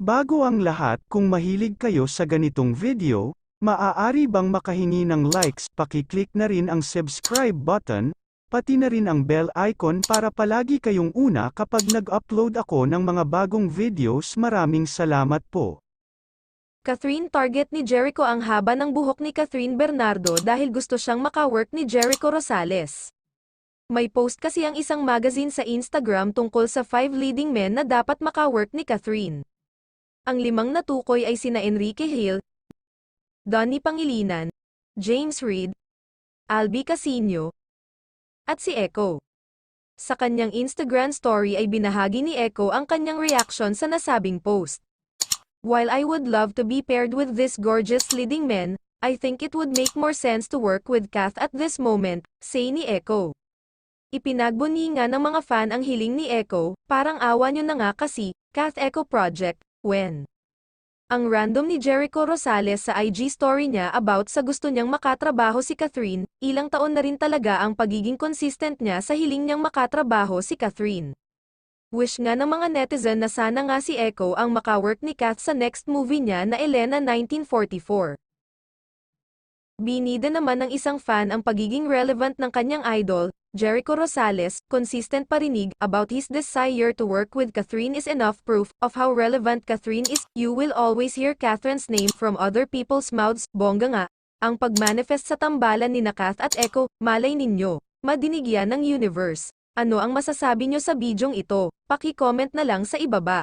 Bago ang lahat, kung mahilig kayo sa ganitong video, maaari bang makahingi ng likes, paki-click na rin ang subscribe button, pati na rin ang bell icon para palagi kayong una kapag nag-upload ako ng mga bagong videos. Maraming salamat po. Catherine target ni Jericho. Ang haba ng buhok ni Catherine Bernardo dahil gusto siyang makawork ni Jericho Rosales. May post kasi ang isang magazine sa Instagram tungkol sa 5 leading men na dapat makawork ni Catherine. Ang 5 natukoy ay sina Enrique Hill, Donnie Pangilinan, James Reid, Albi Casino, at si Echo. Sa kanyang Instagram story ay binahagi ni Echo ang kanyang reaction sa nasabing post. While I would love to be paired with this gorgeous leading men, I think it would make more sense to work with Kath at this moment, say ni Echo. Ipinagbuni nga ng mga fan ang hiling ni Echo, parang awa nyo na nga kasi, Kath Echo Project, when? Ang random ni Jericho Rosales sa IG story niya about sa gusto niyang makatrabaho si Catherine, ilang taon na rin talaga ang pagiging consistent niya sa hiling niyang makatrabaho si Catherine. Wish nga ng mga netizen na sana nga si Echo ang makawork ni Kath sa next movie niya na Elena 1944. Binida naman ng isang fan ang pagiging relevant ng kanyang idol, Jericho Rosales. Consistent parinig about his desire to work with Catherine is enough proof of how relevant Catherine is. You will always hear Catherine's name from other people's mouths. Bongga nga, ang pagmanifest sa tambalan ni Kath at Echo. Malay ninyo, madinig yan ng universe. Ano ang masasabi nyo sa bidyong ito? Paki-comment na lang sa ibaba.